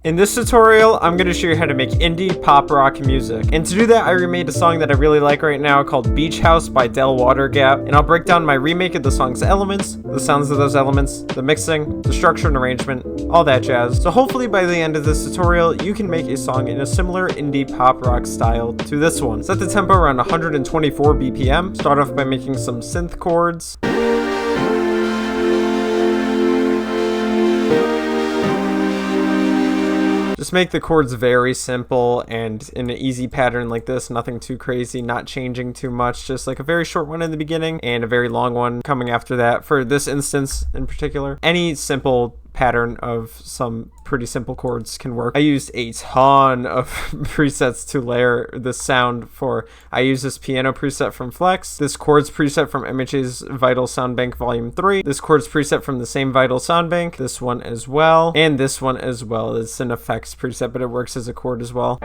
In this tutorial, I'm going to show you how to make indie pop rock music. And to do that, I remade a song that I really like right now called Beach House by Del Watergap. And I'll break down my remake of the song's elements, the sounds of those elements, the mixing, the structure and arrangement, all that jazz. So hopefully by the end of this tutorial, you can make a song in a similar indie pop rock style to this one. Set the tempo around 124 BPM. Start off by making some synth chords. Just make the chords very simple and in an easy pattern like this, nothing too crazy, not changing too much, just like a very short one in the beginning and a very long one coming after that. For this instance in particular, any simple pattern of some pretty simple chords can work. I used a ton of presets to layer this sound for. I use this piano preset from Flex, this chords preset from MHA's Vital Sound Bank Volume 3, this chords preset from the same Vital Sound Bank, this one as well, and this one as well. It's an effects preset, but it works as a chord as well.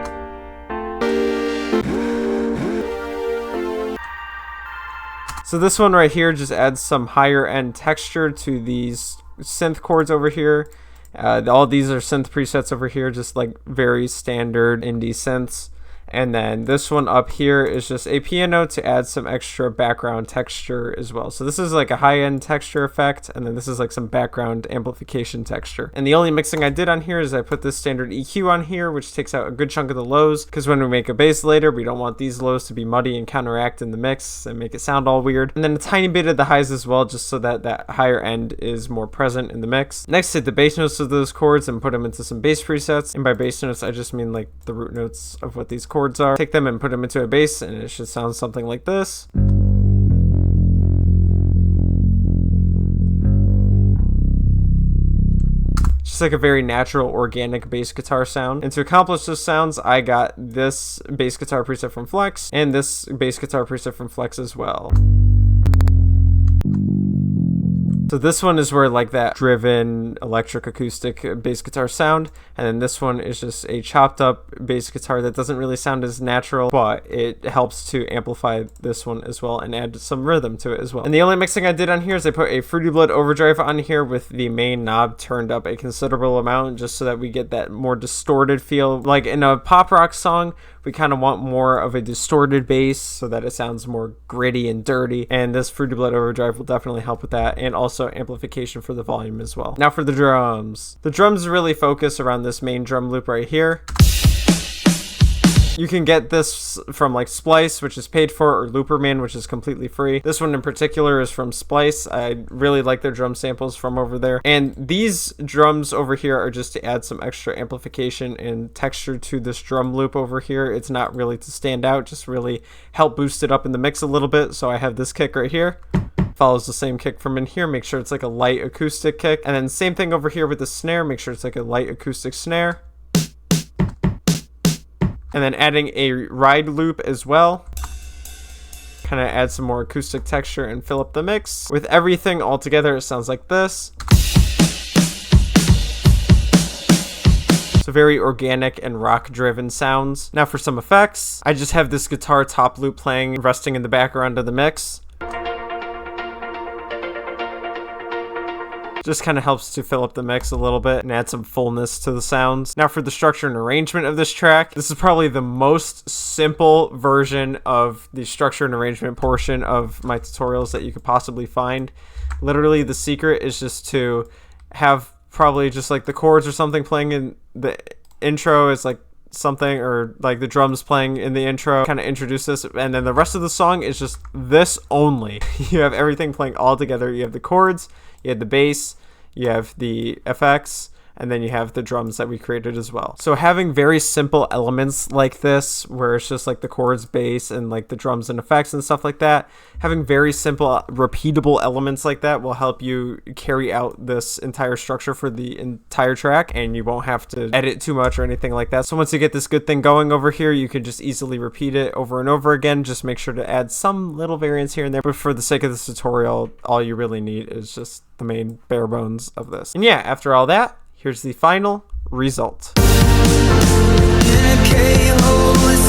So this one right here just adds some higher end texture to these synth chords over here. All these are synth presets over here, just like very standard indie synths. And then this one up here is just a piano to add some extra background texture as well. So this is like a high-end texture effect, and then this is like some background amplification texture. And the only mixing I did on here is I put this standard EQ on here, which takes out a good chunk of the lows, because when we make a bass later, we don't want these lows to be muddy and counteract in the mix and make it sound all weird. And then a tiny bit of the highs as well, just so that that higher end is more present in the mix. Next, hit the bass notes of those chords and put them into some bass presets. And by bass notes, I just mean like the root notes of what these chords are. Take them and put them into a bass, and it should sound something like this. Just like a very natural, organic bass guitar sound. And to accomplish those sounds, I got this bass guitar preset from Flex and this bass guitar preset from Flex as well. So this one is where like that driven electric acoustic bass guitar sound, and then this one is just a chopped up bass guitar that doesn't really sound as natural, but it helps to amplify this one as well and add some rhythm to it as well. And the only mixing I did on here is I put a Fruity Blood overdrive on here with the main knob turned up a considerable amount, just so that we get that more distorted feel. Like in a pop rock song, we kind of want more of a distorted bass so that it sounds more gritty and dirty, and this Fruity Blood overdrive will definitely help with that, and also amplification for the volume as well. Now for the drums. The drums really focus around this main drum loop right here. You can get this from like Splice, which is paid for, or Looperman, which is completely free. This one in particular is from Splice. I really like their drum samples from over there. And these drums over here are just to add some extra amplification and texture to this drum loop over here. It's not really to stand out, just really help boost it up in the mix a little bit. So I have this kick right here. Follows the same kick from in here. Make sure it's like a light acoustic kick. And then same thing over here with the snare. Make sure it's like a light acoustic snare. And then adding a ride loop as well. Kind of add some more acoustic texture and fill up the mix. With everything all together, it sounds like this. So very organic and rock driven sounds. Now for some effects, I just have this guitar top loop playing, resting in the background of the mix. Just kind of helps to fill up the mix a little bit and add some fullness to the sounds. Now for the structure and arrangement of this track, this is probably the most simple version of the structure and arrangement portion of my tutorials that you could possibly find. Literally the secret is just to have probably just like the chords or something playing in the intro is like something, or like the drums playing in the intro, kind of introduce this, and then the rest of the song is just this only. You have everything playing all together. You have the chords, you have the bass, you have the FX, and then you have the drums that we created as well. So having very simple elements like this, where it's just like the chords, bass, and like the drums and effects and stuff like that, having very simple, repeatable elements like that will help you carry out this entire structure for the entire track, and you won't have to edit too much or anything like that. So once you get this good thing going over here, you can just easily repeat it over and over again. Just make sure to add some little variants here and there, but for the sake of this tutorial, all you really need is just the main bare bones of this. And yeah, after all that, here's the final result. In a K-hole, in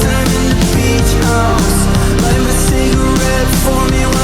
the beach house, light my cigarette for me.